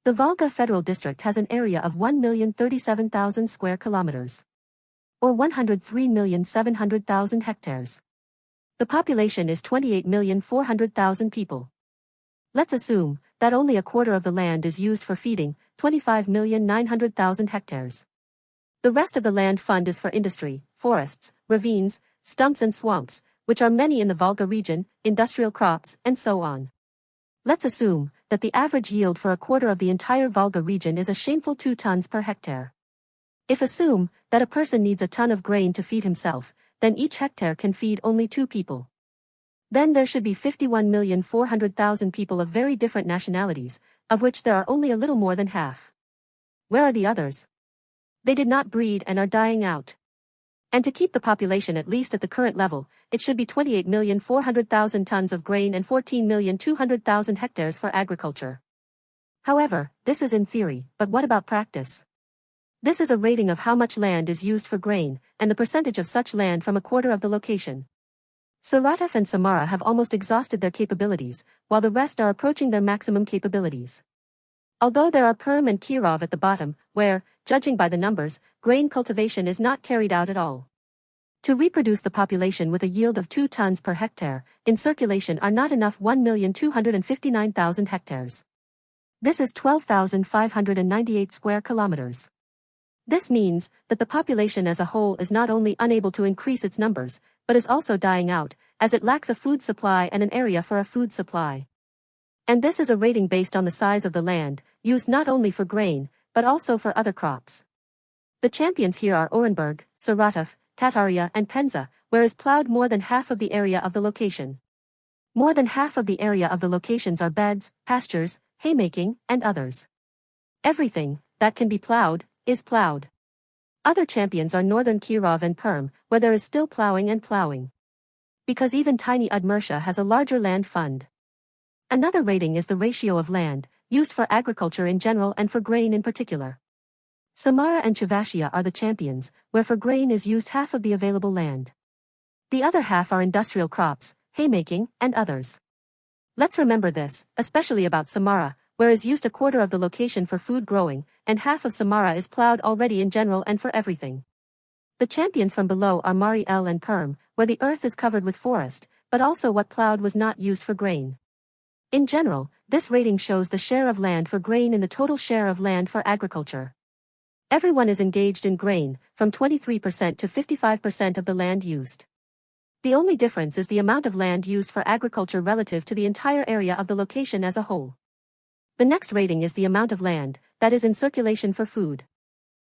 The Volga Federal District has an area of 1,037,000 square kilometers, or 103,700,000 hectares. The population is 28,400,000 people. Let's assume that only a quarter of the land is used for feeding, 25,900,000 hectares. The rest of the land fund is for industry, forests, ravines, stumps and swamps, which are many in the Volga region, industrial crops, and so on. Let's assume that the average yield for a quarter of the entire Volga region is a shameful 2 tons per hectare. If assume that a person needs a ton of grain to feed himself, then each hectare can feed only 2 people. Then there should be 51,400,000 people of very different nationalities, of which there are only a little more than half. Where are the others? They did not breed and are dying out. And to keep the population at least at the current level, it should be 28,400,000 tons of grain and 14,200,000 hectares for agriculture. However, this is in theory, but what about practice? This is a rating of how much land is used for grain, and the percentage of such land from a quarter of the location. Saratov and Samara have almost exhausted their capabilities, while the rest are approaching their maximum capabilities. Although there are Perm and Kirov at the bottom, where, judging by the numbers, grain cultivation is not carried out at all. To reproduce the population with a yield of 2 tons per hectare, in circulation are not enough 1,259,000 hectares. This is 12,598 square kilometers. This means that the population as a whole is not only unable to increase its numbers, but is also dying out, as it lacks a food supply and an area for a food supply. And this is a rating based on the size of the land, used not only for grain, but also for other crops. The champions here are Orenburg, Saratov, Tataria and Penza, where is plowed more than half of the area of the location. More than half of the area of the locations are beds, pastures, haymaking, and others. Everything that can be plowed is plowed. Other champions are northern Kirov and Perm, where there is still plowing and plowing. Because even tiny Udmurtia has a larger land fund. Another rating is the ratio of land, used for agriculture in general and for grain in particular. Samara and Chuvashia are the champions, where for grain is used half of the available land. The other half are industrial crops, haymaking, and others. Let's remember this, especially about Samara, where is used a quarter of the location for food growing, and half of Samara is plowed already in general and for everything. The champions from below are Mari El and Perm, where the earth is covered with forest, but also what plowed was not used for grain. In general, this rating shows the share of land for grain in the total share of land for agriculture. Everyone is engaged in grain, from 23% to 55% of the land used. The only difference is the amount of land used for agriculture relative to the entire area of the location as a whole. The next rating is the amount of land that is in circulation for food.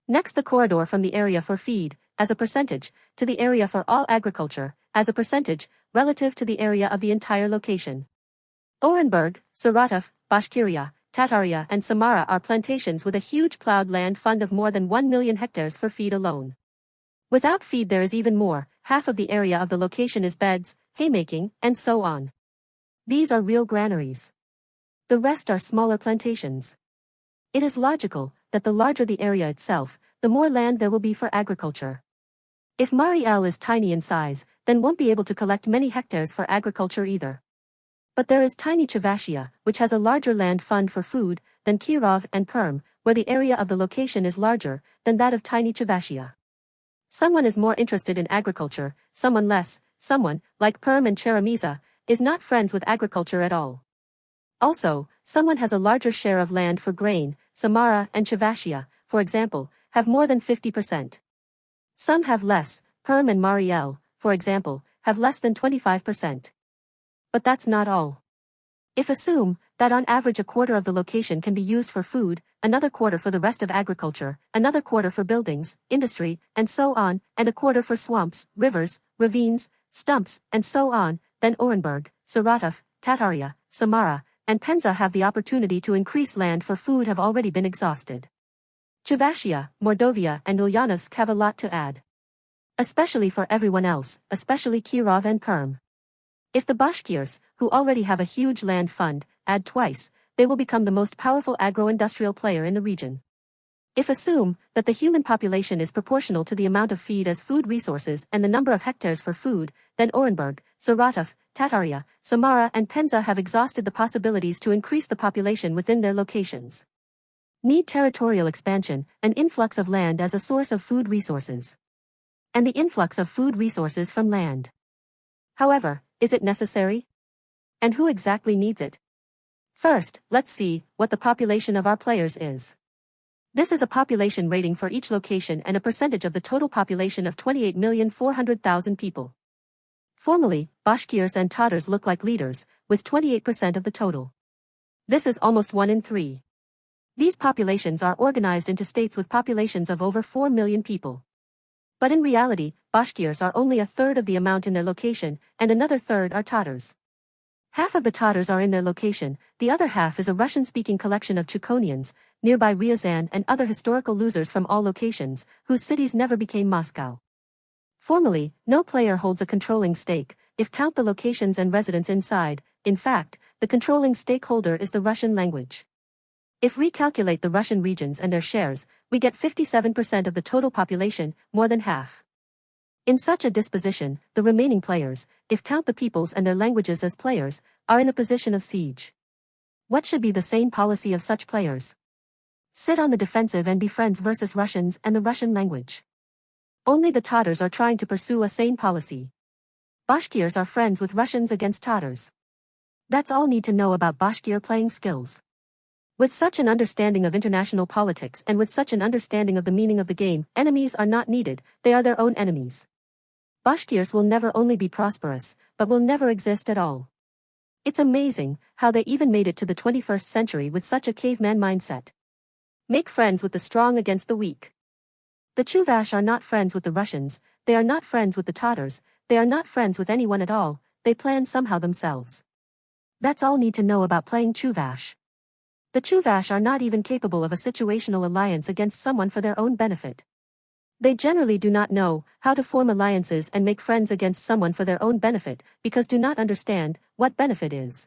Next, the corridor from the area for feed, as a percentage, to the area for all agriculture, as a percentage, relative to the area of the entire location. Orenburg, Saratov, Bashkiria, Tataria and Samara are plantations with a huge plowed land fund of more than 1 million hectares for feed alone. Without feed there is even more, half of the area of the location is beds, haymaking, and so on. These are real granaries. The rest are smaller plantations. It is logical that the larger the area itself, the more land there will be for agriculture. If Mari El is tiny in size, then won't be able to collect many hectares for agriculture either. But there is tiny Chuvashia, which has a larger land fund for food than Kirov and Perm, where the area of the location is larger than that of tiny Chuvashia. Someone is more interested in agriculture, someone less, someone, like Perm and Cheremiza, is not friends with agriculture at all. Also, someone has a larger share of land for grain, Samara and Chuvashia, for example, have more than 50%. Some have less, Perm and Mari El, for example, have less than 25%. But that's not all. If assume that on average a quarter of the location can be used for food, another quarter for the rest of agriculture, another quarter for buildings, industry, and so on, and a quarter for swamps, rivers, ravines, stumps, and so on, then Orenburg, Saratov, Tataria, Samara, and Penza have the opportunity to increase land for food have already been exhausted. Chuvashia, Mordovia and Ulyanovsk have a lot to add. Especially for everyone else, especially Kirov and Perm. If the Bashkirs, who already have a huge land fund, add twice, they will become the most powerful agro-industrial player in the region. If assume that the human population is proportional to the amount of feed as food resources and the number of hectares for food, then Orenburg, Saratov, Tataria, Samara and Penza have exhausted the possibilities to increase the population within their locations. Need territorial expansion, an influx of land as a source of food resources. And the influx of food resources from land. However, is it necessary? And who exactly needs it? First, let's see what the population of our players is. This is a population rating for each location and a percentage of the total population of 28,400,000 people. Formally, Bashkirs and Tatars look like leaders, with 28% of the total. This is almost 1 in 3. These populations are organized into states with populations of over 4 million people. But in reality, Bashkirs are only a third of the amount in their location, and another third are Tatars. Half of the Tatars are in their location, the other half is a Russian-speaking collection of Chukonians, nearby Ryazan and other historical losers from all locations, whose cities never became Moscow. Formally, no player holds a controlling stake, if count the locations and residents inside. In fact, the controlling stakeholder is the Russian language. If recalculate the Russian regions and their shares, we get 57% of the total population, more than half. In such a disposition, the remaining players, if count the peoples and their languages as players, are in a position of siege. What should be the sane policy of such players? Sit on the defensive and be friends versus Russians and the Russian language. Only the Tatars are trying to pursue a sane policy. Bashkirs are friends with Russians against Tatars. That's all need to know about Bashkir playing skills. With such an understanding of international politics and with such an understanding of the meaning of the game, enemies are not needed, they are their own enemies. Bashkirs will never only be prosperous, but will never exist at all. It's amazing how they even made it to the 21st century with such a caveman mindset. Make friends with the strong against the weak. The Chuvash are not friends with the Russians, they are not friends with the Tatars, they are not friends with anyone at all, they plan somehow themselves. That's all need to know about playing Chuvash. The Chuvash are not even capable of a situational alliance against someone for their own benefit. They generally do not know how to form alliances and make friends against someone for their own benefit, because do not understand what benefit is.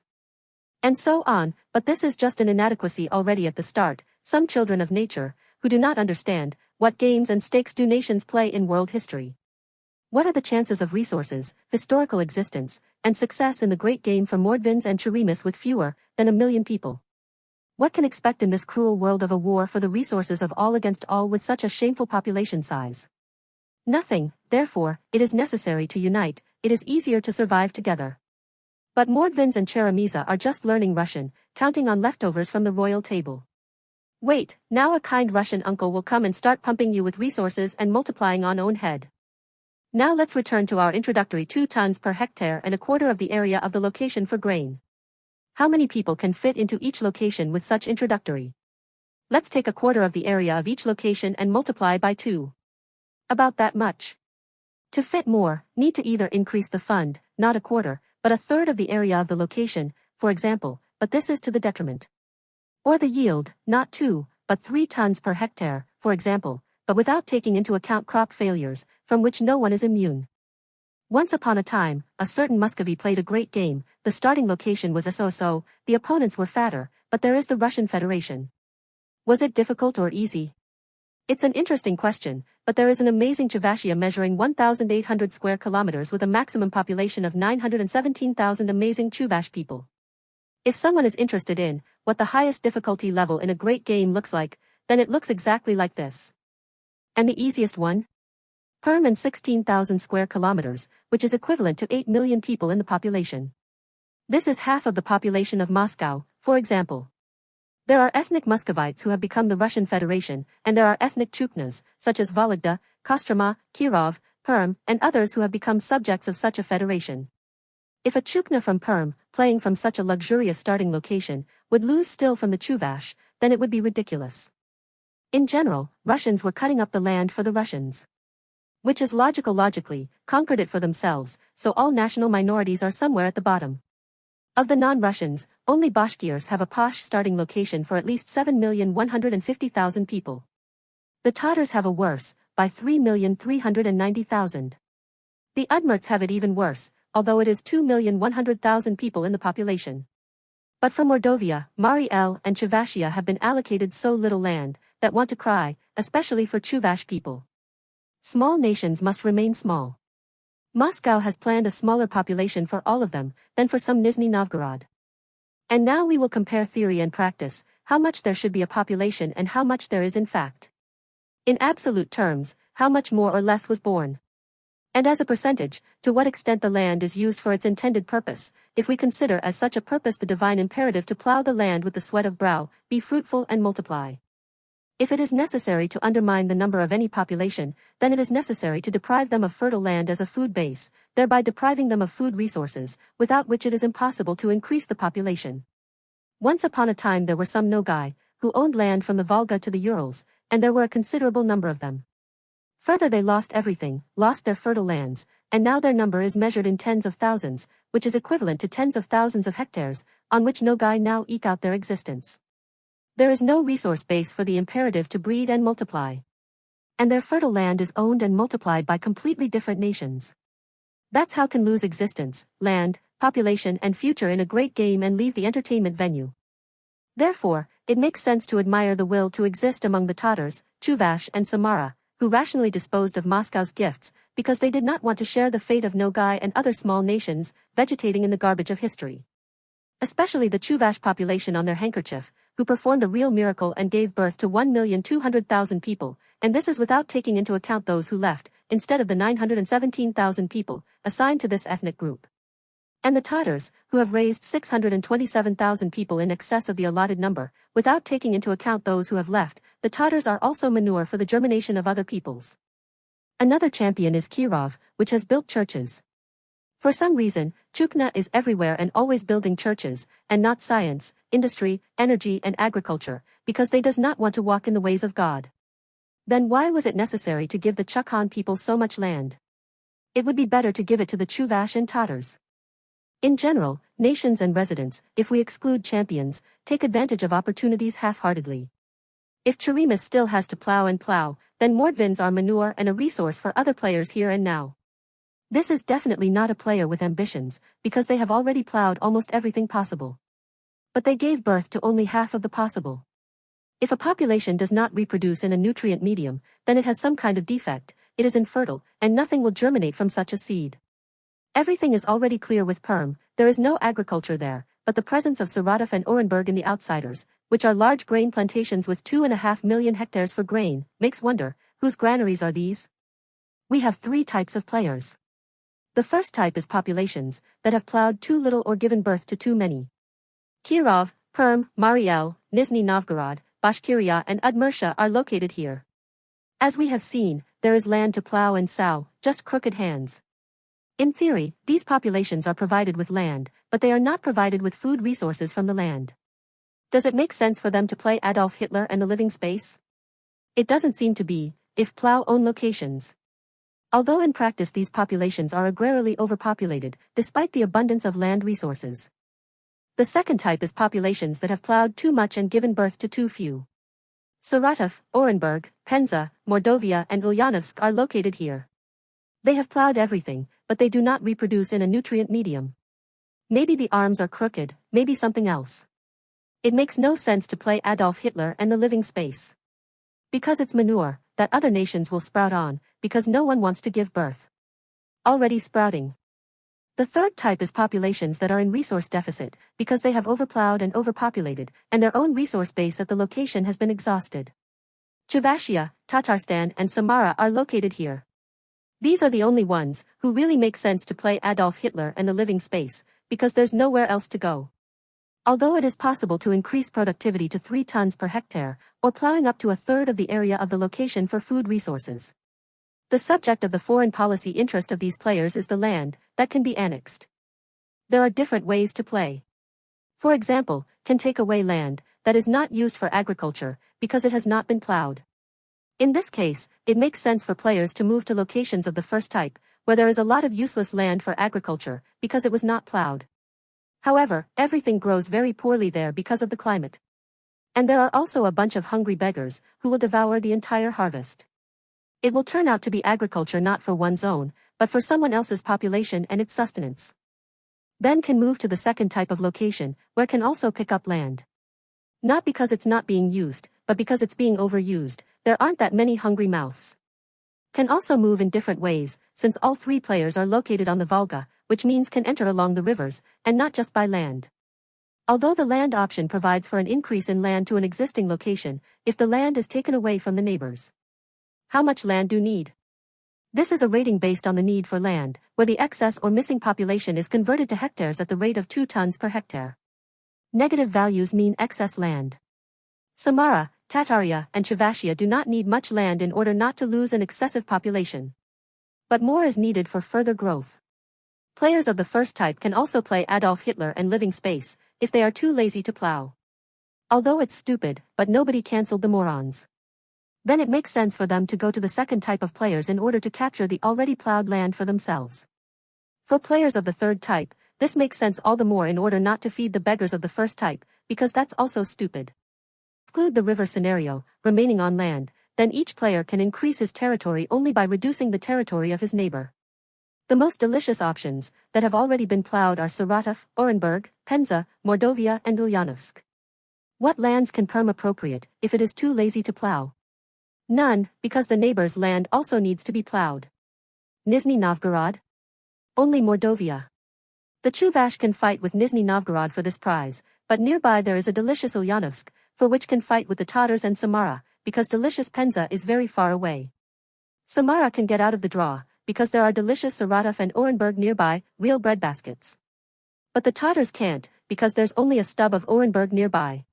And so on, but this is just an inadequacy already at the start, some children of nature, who do not understand what games and stakes do nations play in world history. What are the chances of resources, historical existence, and success in the great game for Mordvins and Cherimis with fewer than 1 million people? What can expect in this cruel world of a war for the resources of all against all with such a shameful population size? Nothing, therefore, it is necessary to unite, it is easier to survive together. But Mordvins and Cheremiza are just learning Russian, counting on leftovers from the royal table. Wait, now a kind Russian uncle will come and start pumping you with resources and multiplying on own head. Now let's return to our introductory 2 tons per hectare and a quarter of the area of the location for grain. How many people can fit into each location with such introductory? Let's take a quarter of the area of each location and multiply by 2. About that much. To fit more, need to either increase the fund, not a quarter, but a third of the area of the location, for example, but this is to the detriment. Or the yield, not 2, but 3 tons per hectare, for example, but without taking into account crop failures, from which no one is immune. Once upon a time, a certain Muscovy played a great game, the starting location was a so-so, the opponents were fatter, but there is the Russian Federation. Was it difficult or easy? It's an interesting question, but there is an amazing Chuvashia measuring 1,800 square kilometers with a maximum population of 917,000 amazing Chuvash people. If someone is interested in what the highest difficulty level in a great game looks like, then it looks exactly like this. And the easiest one? Perm and 16,000 square kilometers, which is equivalent to 8 million people in the population. This is half of the population of Moscow, for example. There are ethnic Muscovites who have become the Russian Federation, and there are ethnic Chuknas, such as Volga, Kostroma, Kirov, Perm, and others who have become subjects of such a federation. If a Chukna from Perm, playing from such a luxurious starting location, would lose still from the Chuvash, then it would be ridiculous. In general, Russians were cutting up the land for the Russians. Which is logically, conquered it for themselves, so all national minorities are somewhere at the bottom. Of the non-Russians, only Bashkirs have a posh starting location for at least 7,150,000 people. The Tatars have a worse, by 3,390,000. The Udmurts have it even worse, although it is 2,100,000 people in the population. But from Mordovia, Mari El and Chuvashia have been allocated so little land, that want to cry, especially for Chuvash people. Small nations must remain small. Moscow has planned a smaller population for all of them than for some Nizhny Novgorod. And now we will compare theory and practice, how much there should be a population and how much there is in fact. In absolute terms, how much more or less was born. And as a percentage, to what extent the land is used for its intended purpose, if we consider as such a purpose the divine imperative to plow the land with the sweat of brow, be fruitful and multiply. If it is necessary to undermine the number of any population, then it is necessary to deprive them of fertile land as a food base, thereby depriving them of food resources, without which it is impossible to increase the population. Once upon a time there were some Nogai, who owned land from the Volga to the Urals, and there were a considerable number of them. Further they lost everything, lost their fertile lands, and now their number is measured in tens of thousands, which is equivalent to tens of thousands of hectares, on which Nogai now eke out their existence. There is no resource base for the imperative to breed and multiply. And their fertile land is owned and multiplied by completely different nations. That's how can lose existence, land, population and future in a great game and leave the entertainment venue. Therefore, it makes sense to admire the will to exist among the Tatars, Chuvash and Samara, who rationally disposed of Moscow's gifts, because they did not want to share the fate of Nogai and other small nations, vegetating in the garbage of history. Especially the Chuvash population on their handkerchief, who performed a real miracle and gave birth to 1,200,000 people, and this is without taking into account those who left, instead of the 917,000 people, assigned to this ethnic group. And the Tatars, who have raised 627,000 people in excess of the allotted number, without taking into account those who have left, the Tatars are also manure for the germination of other peoples. Another champion is Kirov, which has built churches. For some reason, Chukna is everywhere and always building churches, and not science, industry, energy and agriculture, because they does not want to walk in the ways of God. Then why was it necessary to give the Chukhan people so much land? It would be better to give it to the Chuvash and Tatars. In general, nations and residents, if we exclude champions, take advantage of opportunities half-heartedly. If Cherimus still has to plow, then Mordvins are manure and a resource for other players here and now. This is definitely not a player with ambitions, because they have already plowed almost everything possible. But they gave birth to only half of the possible. If a population does not reproduce in a nutrient medium, then it has some kind of defect, it is infertile, and nothing will germinate from such a seed. Everything is already clear with Perm, there is no agriculture there, but the presence of Saratov and Orenburg in the outsiders, which are large grain plantations with 2.5 million hectares for grain, makes wonder, whose granaries are these? We have three types of players. The first type is populations that have plowed too little or given birth to too many. Kirov, Perm, Mariel, Nizhny Novgorod, Bashkiria and Udmurtia are located here. As we have seen, there is land to plow and sow, just crooked hands. In theory, these populations are provided with land, but they are not provided with food resources from the land. Does it make sense for them to play Adolf Hitler and the living space? It doesn't seem to be, if plow own locations. Although in practice these populations are agrarily overpopulated, despite the abundance of land resources. The second type is populations that have plowed too much and given birth to too few. Saratov, Orenburg, Penza, Mordovia and Ulyanovsk are located here. They have plowed everything, but they do not reproduce in a nutrient medium. Maybe the arms are crooked, maybe something else. It makes no sense to play Adolf Hitler and the living space. Because it's manure, that other nations will sprout on, because no one wants to give birth. Already sprouting. The third type is populations that are in resource deficit, because they have overplowed and overpopulated, and their own resource base at the location has been exhausted. Chuvashia, Tatarstan and Samara are located here. These are the only ones who really make sense to play Adolf Hitler and the living space, because there's nowhere else to go. Although it is possible to increase productivity to 3 tons per hectare, or plowing up to a third of the area of the location for food resources. The subject of the foreign policy interest of these players is the land that can be annexed. There are different ways to play. For example, can take away land that is not used for agriculture because it has not been plowed. In this case, it makes sense for players to move to locations of the first type, where there is a lot of useless land for agriculture, because it was not plowed. However, everything grows very poorly there because of the climate. And there are also a bunch of hungry beggars, who will devour the entire harvest. It will turn out to be agriculture not for one's own, but for someone else's population and its sustenance. Then can move to the second type of location, where can also pick up land. Not because it's not being used, but because it's being overused, there aren't that many hungry mouths. Can also move in different ways, since all 3 players are located on the Volga, which means can enter along the rivers, and not just by land. Although the land option provides for an increase in land to an existing location, if the land is taken away from the neighbors. How much land do you need? This is a rating based on the need for land, where the excess or missing population is converted to hectares at the rate of 2 tons per hectare. Negative values mean excess land. Samara, Tataria, and Chuvashia do not need much land in order not to lose an excessive population. But more is needed for further growth. Players of the first type can also play Adolf Hitler and Living Space, if they are too lazy to plow. Although it's stupid, but nobody cancelled the morons. Then it makes sense for them to go to the second type of players in order to capture the already plowed land for themselves. For players of the third type, this makes sense all the more in order not to feed the beggars of the first type, because that's also stupid. Exclude the river scenario, remaining on land, then each player can increase his territory only by reducing the territory of his neighbor. The most delicious options, that have already been plowed are Saratov, Orenburg, Penza, Mordovia and Ulyanovsk. What lands can perm-appropriate, if it is too lazy to plow? None, because the neighbor's land also needs to be plowed. Nizhny Novgorod? Only Mordovia. The Chuvash can fight with Nizhny Novgorod for this prize, but nearby there is a delicious Ulyanovsk, for which can fight with the Tatars and Samara, because delicious Penza is very far away. Samara can get out of the draw, because there are delicious Saratov and Orenburg nearby, real breadbaskets. But the Tatars can't, because there's only a stub of Orenburg nearby.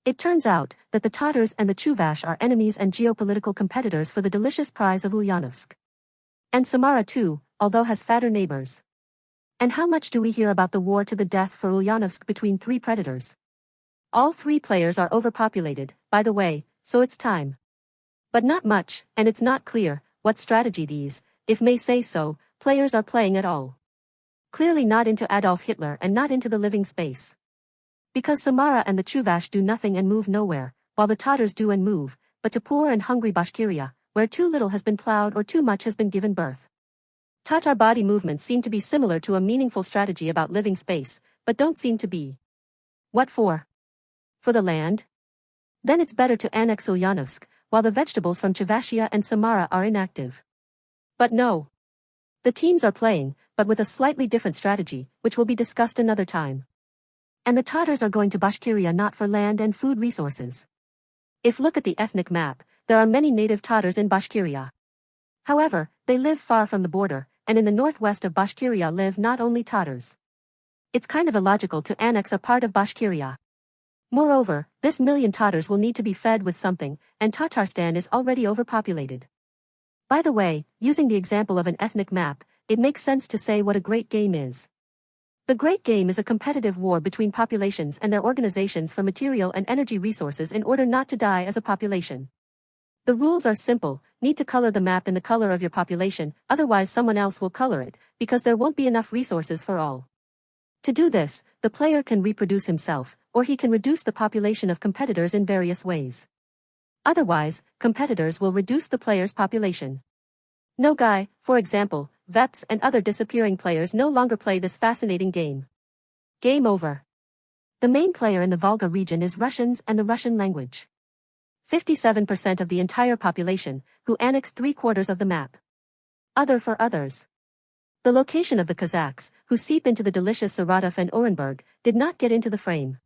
It turns out that the Tatars and the Chuvash are enemies and geopolitical competitors for the delicious prize of Ulyanovsk. And Samara too, although has fatter neighbors. And how much do we hear about the war to the death for Ulyanovsk between 3 predators? All 3 players are overpopulated, by the way, so it's time. But not much, and it's not clear what strategy these, if may say so, players are playing at all. Clearly not into Adolf Hitler and not into the living space. Because Samara and the Chuvash do nothing and move nowhere, while the Tatars do and move, but to poor and hungry Bashkiria, where too little has been plowed or too much has been given birth. Tatar body movements seem to be similar to a meaningful strategy about living space, but don't seem to be. What for? For the land? Then it's better to annex Ulyanovsk, while the vegetables from Chuvashia and Samara are inactive. But no. The teams are playing, but with a slightly different strategy, which will be discussed another time. And the Tatars are going to Bashkiria not for land and food resources. If look at the ethnic map, there are many native Tatars in Bashkiria. However, they live far from the border, and in the northwest of Bashkiria live not only Tatars. It's kind of illogical to annex a part of Bashkiria. Moreover, this million Tatars will need to be fed with something, and Tatarstan is already overpopulated. By the way, using the example of an ethnic map, it makes sense to say what a great game is. The Great Game is a competitive war between populations and their organizations for material and energy resources in order not to die as a population. The rules are simple: need to color the map in the color of your population, otherwise someone else will color it, because there won't be enough resources for all. To do this, the player can reproduce himself, or he can reduce the population of competitors in various ways. Otherwise, competitors will reduce the player's population. No guy, for example, Veps and other disappearing players no longer play this fascinating game. Game over. The main player in the Volga region is Russians and the Russian language. 57% of the entire population, who annexed 3/4 of the map. Other for others. The location of the Kazakhs, who seep into the delicious Saratov and Orenburg, did not get into the frame.